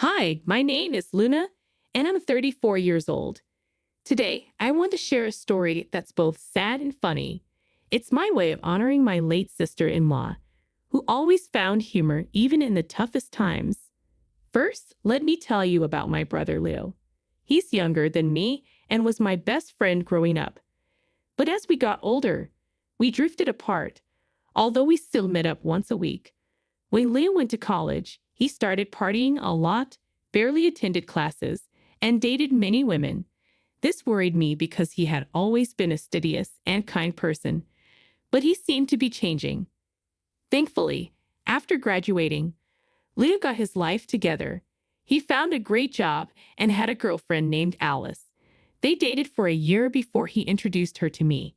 Hi, my name is Luna, and I'm 34 years old. Today, I want to share a story that's both sad and funny. It's my way of honoring my late sister-in-law, who always found humor even in the toughest times. First, let me tell you about my brother Leo. He's younger than me and was my best friend growing up. But as we got older, we drifted apart, although we still met up once a week. When Leo went to college, he started partying a lot, barely attended classes, and dated many women. This worried me because he had always been a studious and kind person, but he seemed to be changing. Thankfully, after graduating, Leo got his life together. He found a great job and had a girlfriend named Alice. They dated for a year before he introduced her to me.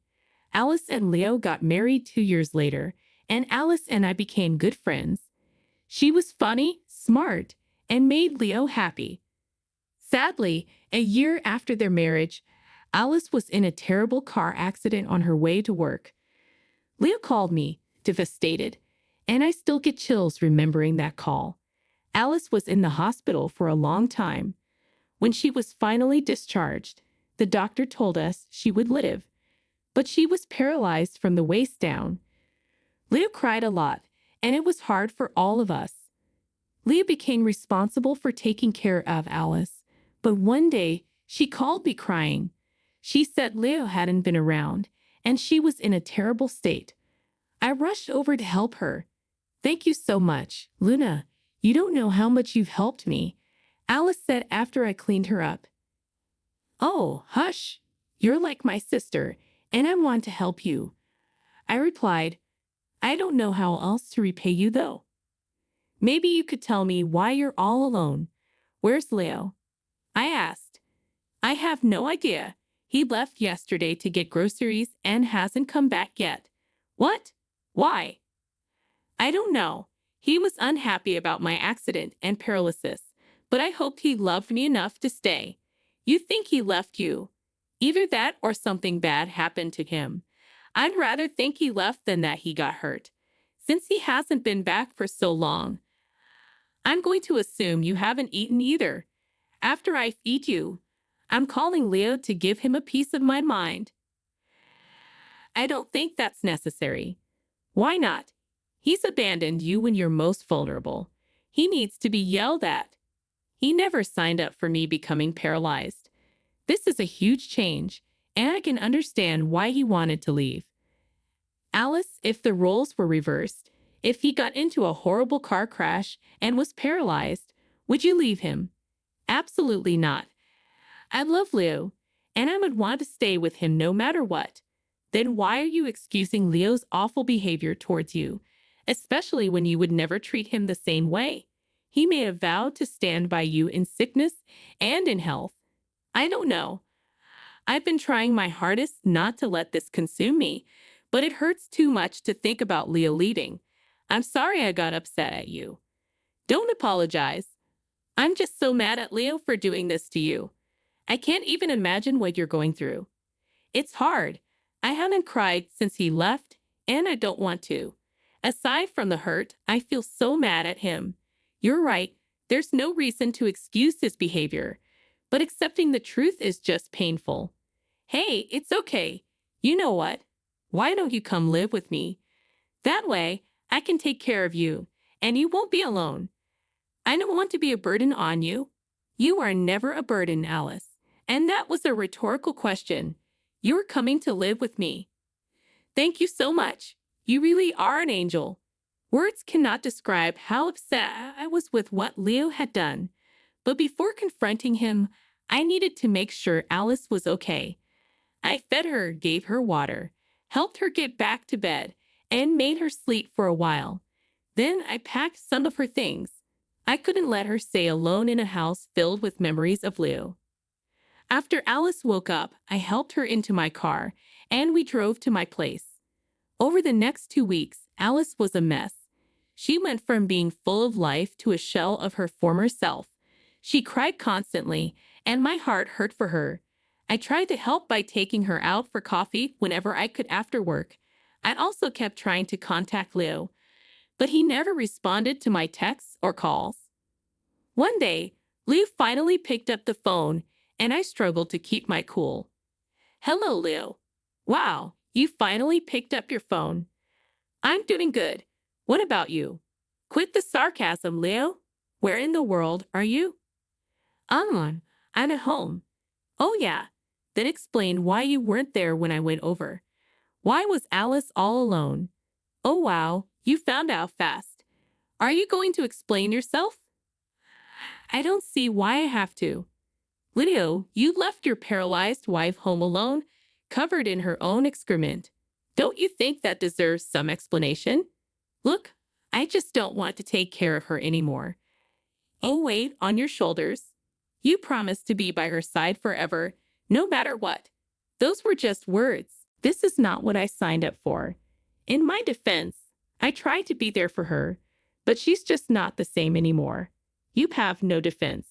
Alice and Leo got married 2 years later, and Alice and I became good friends. She was funny, smart, and made Leo happy. Sadly, a year after their marriage, Alice was in a terrible car accident on her way to work. Leo called me, devastated, and I still get chills remembering that call. Alice was in the hospital for a long time. When she was finally discharged, the doctor told us she would live, but she was paralyzed from the waist down. Leo cried a lot, and it was hard for all of us. Leo became responsible for taking care of Alice, but one day she called me crying. She said Leo hadn't been around, and she was in a terrible state. I rushed over to help her. "Thank you so much, Luna. You don't know how much you've helped me," Alice said after I cleaned her up. "Oh, hush. You're like my sister, and I want to help you," I replied. "I don't know how else to repay you, though." "Maybe you could tell me why you're all alone. Where's Leo?" I asked. "I have no idea. He left yesterday to get groceries and hasn't come back yet." "What? Why?" "I don't know. He was unhappy about my accident and paralysis, but I hoped he loved me enough to stay." "You think he left you? Either that or something bad happened to him. I'd rather think he left than that he got hurt. Since he hasn't been back for so long, I'm going to assume you haven't eaten either. After I feed you, I'm calling Leo to give him a piece of my mind." "I don't think that's necessary." "Why not? He's abandoned you when you're most vulnerable. He needs to be yelled at. He never signed up for me becoming paralyzed. This is a huge change, and I can understand why he wanted to leave." "Alice, if the roles were reversed, if he got into a horrible car crash and was paralyzed, would you leave him?" "Absolutely not. I love Leo, and I would want to stay with him no matter what." "Then why are you excusing Leo's awful behavior towards you, especially when you would never treat him the same way? He may have vowed to stand by you in sickness and in health." "I don't know. I've been trying my hardest not to let this consume me, but it hurts too much to think about Leo leaving. I'm sorry I got upset at you." "Don't apologize. I'm just so mad at Leo for doing this to you. I can't even imagine what you're going through." "It's hard. I haven't cried since he left, and I don't want to. Aside from the hurt, I feel so mad at him. You're right. There's no reason to excuse his behavior, but accepting the truth is just painful." "Hey, it's okay. You know what? Why don't you come live with me? That way, I can take care of you, and you won't be alone. I don't want to be a burden on you." "You are never a burden, Alice. And that was a rhetorical question. You're coming to live with me." "Thank you so much. You really are an angel." Words cannot describe how upset I was with what Leo had done. But before confronting him, I needed to make sure Alice was okay. I fed her, gave her water, helped her get back to bed, and made her sleep for a while. Then I packed some of her things. I couldn't let her stay alone in a house filled with memories of Leo. After Alice woke up, I helped her into my car, and we drove to my place. Over the next 2 weeks, Alice was a mess. She went from being full of life to a shell of her former self. She cried constantly, and my heart hurt for her. I tried to help by taking her out for coffee whenever I could after work. I also kept trying to contact Leo, but he never responded to my texts or calls. One day, Leo finally picked up the phone, and I struggled to keep my cool. Hello, Leo. Wow, you finally picked up your phone. I'm doing good. What about you? Quit the sarcasm, Leo. Where in the world are you? I'm at home. Oh, yeah. Then explain why you weren't there when I went over. Why was Alice all alone? Oh, wow, you found out fast. Are you going to explain yourself? I don't see why I have to. Leo, you left your paralyzed wife home alone, covered in her own excrement. Don't you think that deserves some explanation? Look, I just don't want to take care of her anymore. Oh, weight on your shoulders. You promised to be by her side forever, no matter what. Those were just words. This is not what I signed up for. In my defense, I tried to be there for her, but she's just not the same anymore. You have no defense.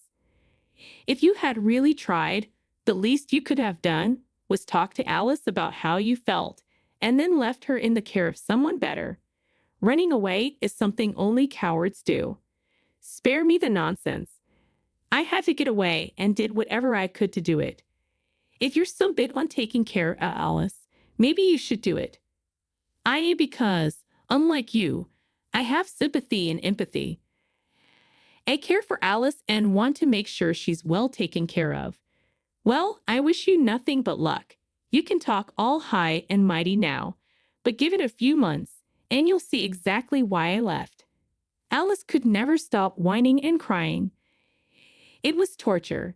If you had really tried, the least you could have done was talk to Alice about how you felt and then left her in the care of someone better. Running away is something only cowards do. Spare me the nonsense. I had to get away and did whatever I could to do it. If you're so big on taking care of Alice, maybe you should do it. Because, unlike you, I have sympathy and empathy. I care for Alice and want to make sure she's well taken care of. Well, I wish you nothing but luck. You can talk all high and mighty now, but give it a few months, and you'll see exactly why I left. Alice could never stop whining and crying. It was torture.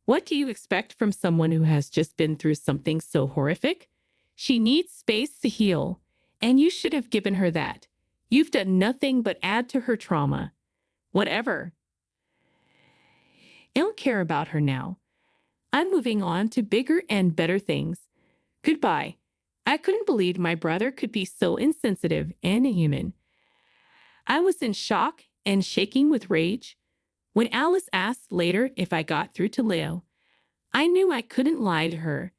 What do you expect from someone who has just been through something so horrific? She needs space to heal, and you should have given her that. You've done nothing but add to her trauma. Whatever. I don't care about her now. I'm moving on to bigger and better things. Goodbye. I couldn't believe my brother could be so insensitive and inhuman. I was in shock and shaking with rage. When Alice asked later if I got through to Leo, I knew I couldn't lie to her.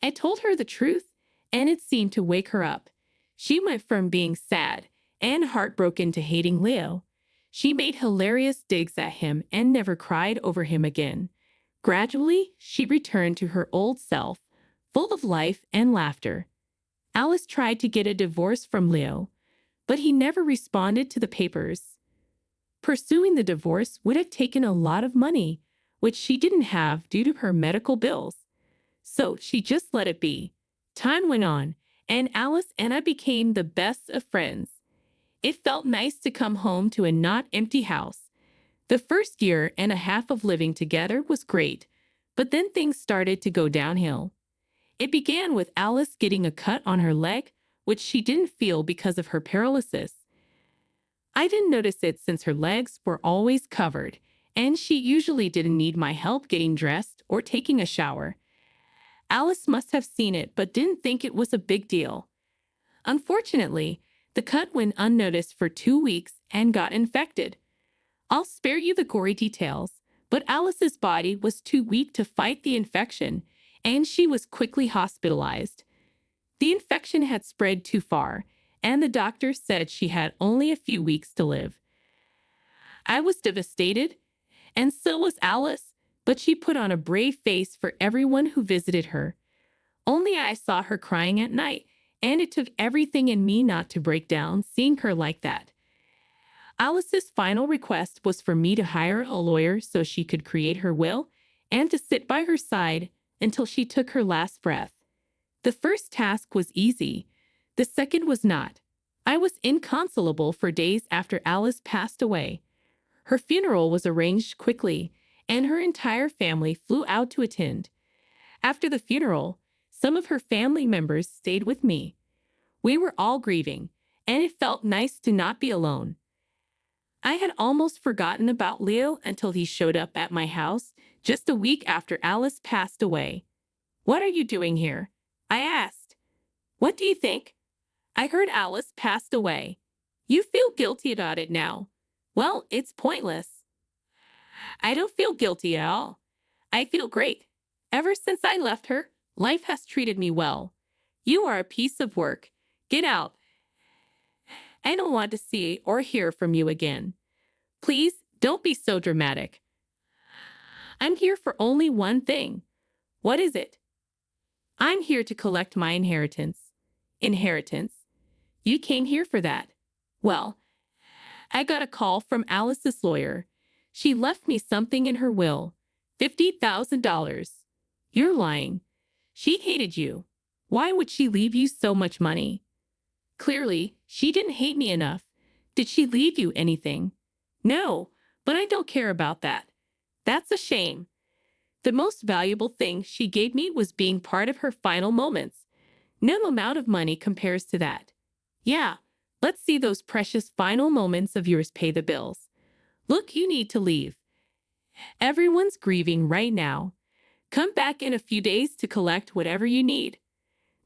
I told her the truth, and it seemed to wake her up. She went from being sad and heartbroken to hating Leo. She made hilarious digs at him and never cried over him again. Gradually, she returned to her old self, full of life and laughter. Alice tried to get a divorce from Leo, but he never responded to the papers. Pursuing the divorce would have taken a lot of money, which she didn't have due to her medical bills. So she just let it be. Time went on, and Alice and I became the best of friends. It felt nice to come home to a not empty house. The first year and a half of living together was great, but then things started to go downhill. It began with Alice getting a cut on her leg, which she didn't feel because of her paralysis. I didn't notice it since her legs were always covered, and she usually didn't need my help getting dressed or taking a shower. Alice must have seen it but didn't think it was a big deal. Unfortunately, the cut went unnoticed for 2 weeks and got infected. I'll spare you the gory details, but Alice's body was too weak to fight the infection, and she was quickly hospitalized. The infection had spread too far, and the doctor said she had only a few weeks to live. I was devastated, and so was Alice, but she put on a brave face for everyone who visited her. Only I saw her crying at night, and it took everything in me not to break down seeing her like that. Alice's final request was for me to hire a lawyer so she could create her will and to sit by her side until she took her last breath. The first task was easy. The second was not. I was inconsolable for days after Alice passed away. Her funeral was arranged quickly, and her entire family flew out to attend. After the funeral, some of her family members stayed with me. We were all grieving, and it felt nice to not be alone. I had almost forgotten about Leo until he showed up at my house just a week after Alice passed away. "What are you doing here?" I asked. "What do you think? I heard Alice passed away. You feel guilty about it now. Well, it's pointless." "I don't feel guilty at all. I feel great. Ever since I left her, life has treated me well. You are a piece of work. Get out. I don't want to see or hear from you again. Please Don't be so dramatic. I'm here for only one thing. What is it? I'm here to collect my inheritance. Inheritance? You came here for that. Well, I got a call from Alice's lawyer. She left me something in her will. $50,000. You're lying. She hated you. Why would she leave you so much money? Clearly, she didn't hate me enough. Did she leave you anything? No, but I don't care about that. That's a shame. The most valuable thing she gave me was being part of her final moments. No amount of money compares to that. Yeah, let's see those precious final moments of yours pay the bills. Look, you need to leave. Everyone's grieving right now. Come back in a few days to collect whatever you need.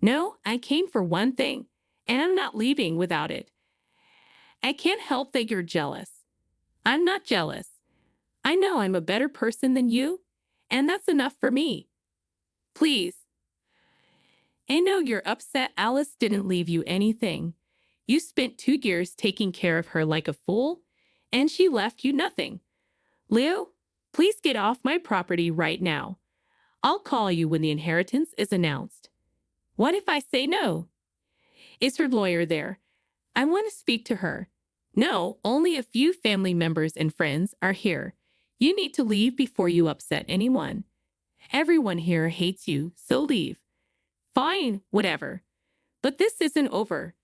No, I came for one thing, and I'm not leaving without it. I can't help that you're jealous. I'm not jealous. I know I'm a better person than you, and that's enough for me. Please. I know you're upset Alice didn't leave you anything. You spent 2 years taking care of her like a fool, and she left you nothing. Leo, please get off my property right now. I'll call you when the inheritance is announced. What if I say no? Is her lawyer there? I want to speak to her. No, only a few family members and friends are here. You need to leave before you upset anyone. Everyone here hates you, so leave. Fine, whatever. But this isn't over.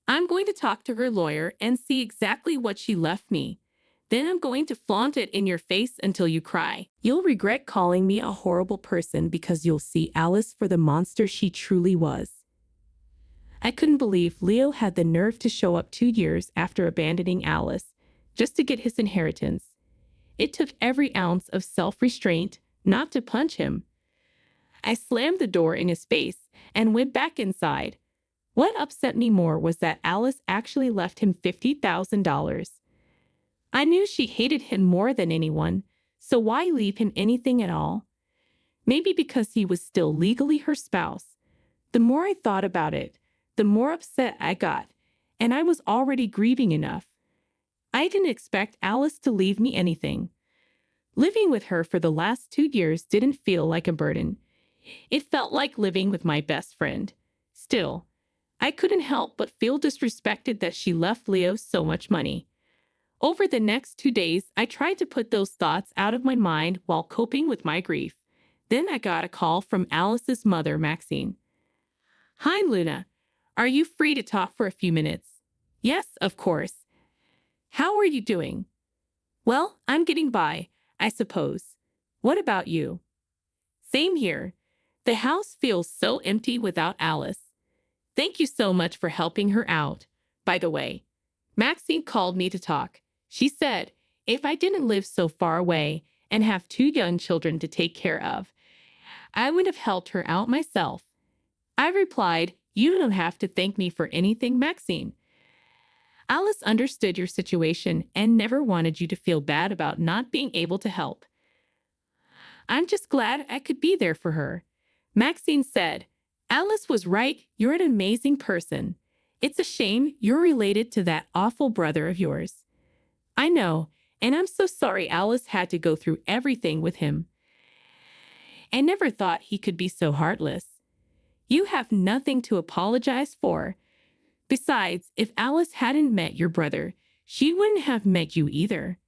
I'm going to talk to her lawyer and see exactly what she left me. Then I'm going to flaunt it in your face until you cry. You'll regret calling me a horrible person because you'll see Alice for the monster she truly was. I couldn't believe Leo had the nerve to show up 2 years after abandoning Alice just to get his inheritance. It took every ounce of self-restraint not to punch him. I slammed the door in his face and went back inside. What upset me more was that Alice actually left him $50,000. I knew she hated him more than anyone, so why leave him anything at all? Maybe because he was still legally her spouse. The more I thought about it, the more upset I got, and I was already grieving enough. I didn't expect Alice to leave me anything. Living with her for the last 2 years didn't feel like a burden. It felt like living with my best friend. Still, I couldn't help but feel disrespected that she left Leo so much money. Over the next 2 days, I tried to put those thoughts out of my mind while coping with my grief. Then I got a call from Alice's mother, Maxine. Hi, Luna. Are you free to talk for a few minutes? Yes, of course. How are you doing? Well, I'm getting by, I suppose. What about you? Same here. The house feels so empty without Alice. Thank you so much for helping her out. By the way, Maxine called me to talk. She said, if I didn't live so far away and have 2 young children to take care of, I would have helped her out myself. I replied, you don't have to thank me for anything, Maxine. Alice understood your situation and never wanted you to feel bad about not being able to help. I'm just glad I could be there for her. Maxine said, Alice was right. You're an amazing person. It's a shame you're related to that awful brother of yours. I know, and I'm so sorry Alice had to go through everything with him. I never thought he could be so heartless. You have nothing to apologize for. Besides, if Alice hadn't met your brother, she wouldn't have met you either.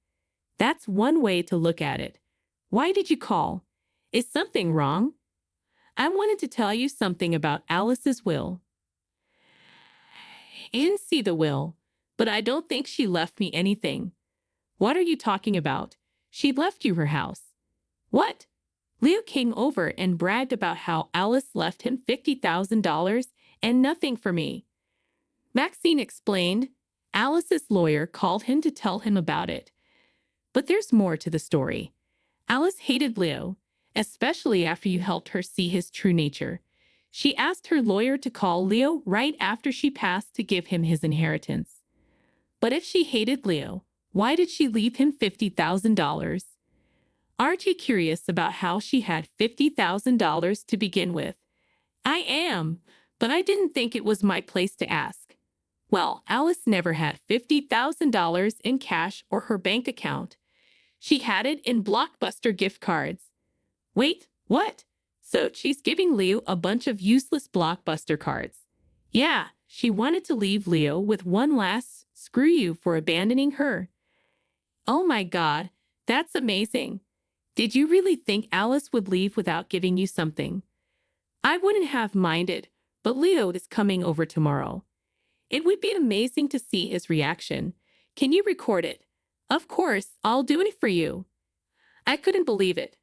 That's one way to look at it. Why did you call? Is something wrong? I wanted to tell you something about Alice's will. I didn't see the will, but I don't think she left me anything. What are you talking about? She left you her house. What? Leo came over and bragged about how Alice left him $50,000 and nothing for me. Maxine explained. Alice's lawyer called him to tell him about it. But there's more to the story. Alice hated Leo, especially after you helped her see his true nature. She asked her lawyer to call Leo right after she passed to give him his inheritance. But if she hated Leo, why did she leave him $50,000? Aren't you curious about how she had $50,000 to begin with? I am, but I didn't think it was my place to ask. Well, Alice never had $50,000 in cash or her bank account. She had it in Blockbuster gift cards. Wait, what? So she's giving Leo a bunch of useless Blockbuster cards. Yeah, she wanted to leave Leo with one last screw you for abandoning her. Oh my God, that's amazing. Did you really think Alice would leave without giving you something? I wouldn't have minded, but Leo is coming over tomorrow. It would be amazing to see his reaction. Can you record it? Of course, I'll do it for you. I couldn't believe it.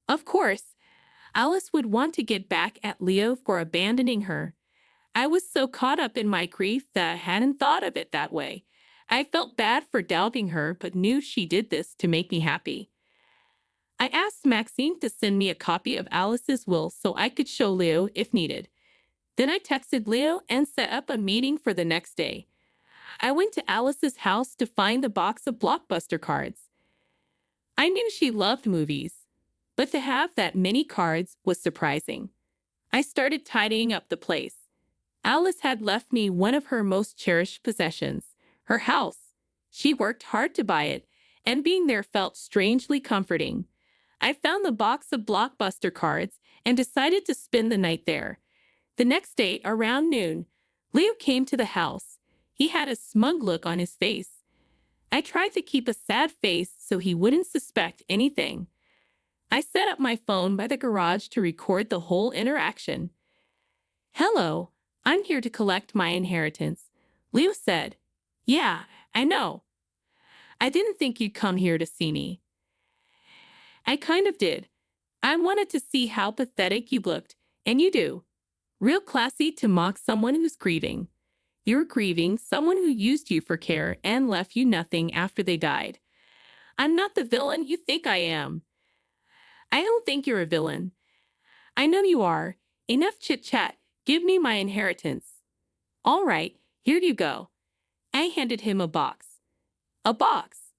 Of course, Alice would want to get back at Leo for abandoning her. I was so caught up in my grief that I hadn't thought of it that way. I felt bad for doubting her, but knew she did this to make me happy. I asked Maxine to send me a copy of Alice's will so I could show Leo if needed. Then I texted Leo and set up a meeting for the next day. I went to Alice's house to find the box of Blockbuster cards. I knew she loved movies, but to have that many cards was surprising. I started tidying up the place. Alice had left me one of her most cherished possessions, her house. She worked hard to buy it, and being there felt strangely comforting. I found the box of Blockbuster cards and decided to spend the night there. The next day, around noon, Leo came to the house. He had a smug look on his face. I tried to keep a sad face so he wouldn't suspect anything. I set up my phone by the garage to record the whole interaction. "Hello, I'm here to collect my inheritance," Leo said. "Yeah, I know. I didn't think you'd come here to see me." "I kind of did. I wanted to see how pathetic you looked, and you do. Real classy to mock someone who's grieving. You're grieving someone who used you for care and left you nothing after they died. I'm not the villain you think I am." "I don't think you're a villain." "I know you are. Enough chit-chat. Give me my inheritance." "All right, here you go." I handed him a box. "A box?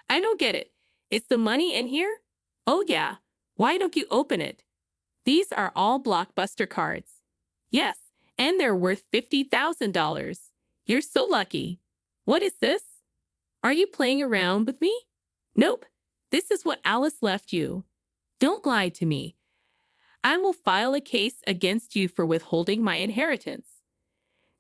I don't get it. Is the money in here?" "Oh yeah. Why don't you open it?" "These are all Blockbuster cards." "Yes, and they're worth $50,000. You're so lucky." "What is this? Are you playing around with me?" "Nope. This is what Alice left you." "Don't lie to me. I will file a case against you for withholding my inheritance."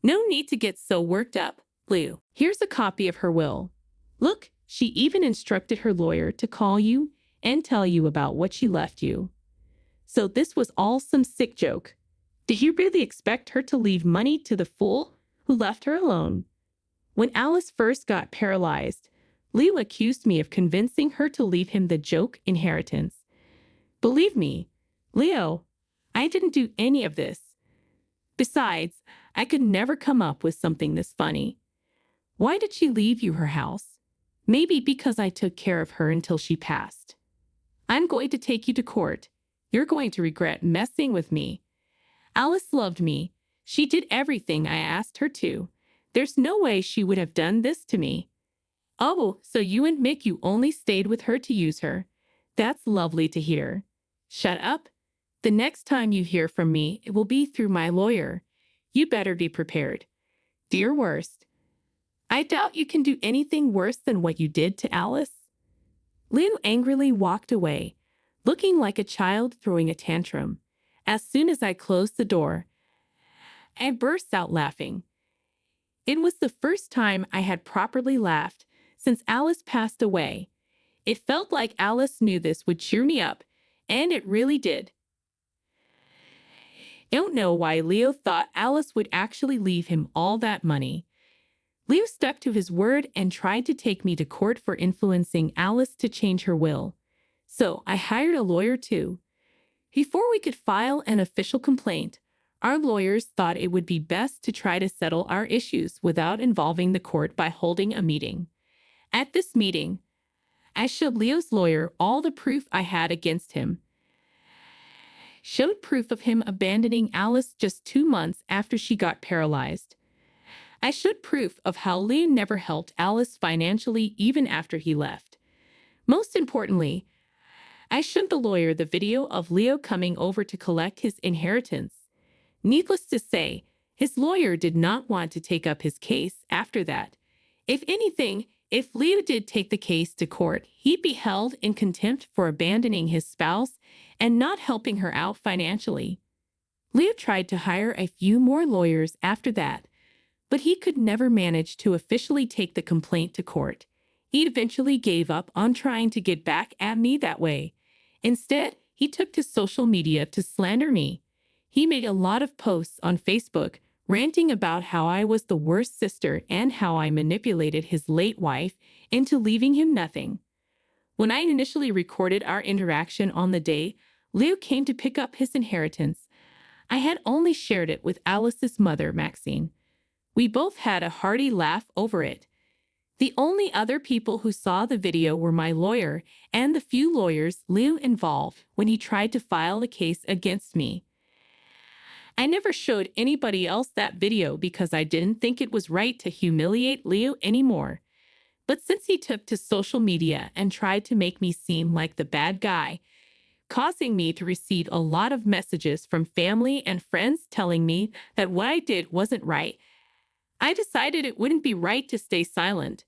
"No need to get so worked up, Lou. Here's a copy of her will. Look, she even instructed her lawyer to call you and tell you about what she left you." So this was all some sick joke. Did you really expect her to leave money to the fool who left her alone? When Alice first got paralyzed, Leo accused me of convincing her to leave him the joke inheritance. Believe me, Leo, I didn't do any of this. Besides, I could never come up with something this funny. Why did she leave you her house? Maybe because I took care of her until she passed. I'm going to take you to court. You're going to regret messing with me. Alice loved me. She did everything I asked her to. There's no way she would have done this to me. Oh, so you admit you only stayed with her to use her. That's lovely to hear. Shut up. The next time you hear from me, it will be through my lawyer. You better be prepared. Do your worst. I doubt you can do anything worse than what you did to Alice." Leo angrily walked away, looking like a child throwing a tantrum. As soon as I closed the door, I burst out laughing. It was the first time I had properly laughed since Alice passed away. It felt like Alice knew this would cheer me up, and it really did. I don't know why Leo thought Alice would actually leave him all that money. Leo stuck to his word and tried to take me to court for influencing Alice to change her will. So I hired a lawyer too. Before we could file an official complaint, our lawyers thought it would be best to try to settle our issues without involving the court by holding a meeting. At this meeting, I showed Leo's lawyer all the proof I had against him. Showed proof of him abandoning Alice just 2 months after she got paralyzed. I showed proof of how Leo never helped Alice financially even after he left. Most importantly, I showed the lawyer the video of Leo coming over to collect his inheritance. Needless to say, his lawyer did not want to take up his case after that. If anything, If Leo did take the case to court, he'd be held in contempt for abandoning his spouse and not helping her out financially. Leo tried to hire a few more lawyers after that, but he could never manage to officially take the complaint to court. He eventually gave up on trying to get back at me that way. Instead, he took to social media to slander me. He made a lot of posts on Facebook, ranting about how I was the worst sister and how I manipulated his late wife into leaving him nothing. When I initially recorded our interaction on the day Leo came to pick up his inheritance, I had only shared it with Alice's mother, Maxine. We both had a hearty laugh over it. The only other people who saw the video were my lawyer and the few lawyers Leo involved when he tried to file a case against me. I never showed anybody else that video because I didn't think it was right to humiliate Leo anymore. But since he took to social media and tried to make me seem like the bad guy, causing me to receive a lot of messages from family and friends telling me that what I did wasn't right, I decided it wouldn't be right to stay silent.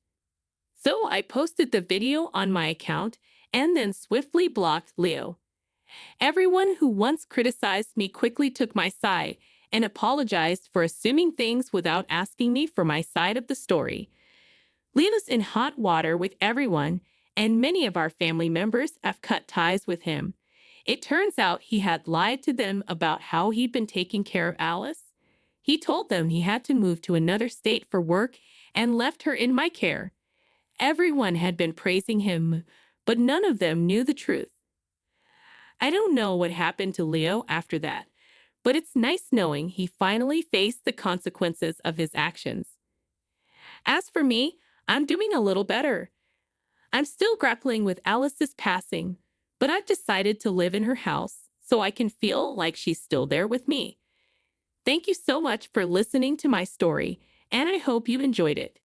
So I posted the video on my account and then swiftly blocked Leo. Everyone who once criticized me quickly took my side and apologized for assuming things without asking me for my side of the story. Leo's in hot water with everyone, and many of our family members have cut ties with him. It turns out he had lied to them about how he'd been taking care of Alice. He told them he had to move to another state for work and left her in my care. Everyone had been praising him, but none of them knew the truth. I don't know what happened to Leo after that, but it's nice knowing he finally faced the consequences of his actions. As for me, I'm doing a little better. I'm still grappling with Alice's passing, but I've decided to live in her house so I can feel like she's still there with me. Thank you so much for listening to my story, and I hope you enjoyed it.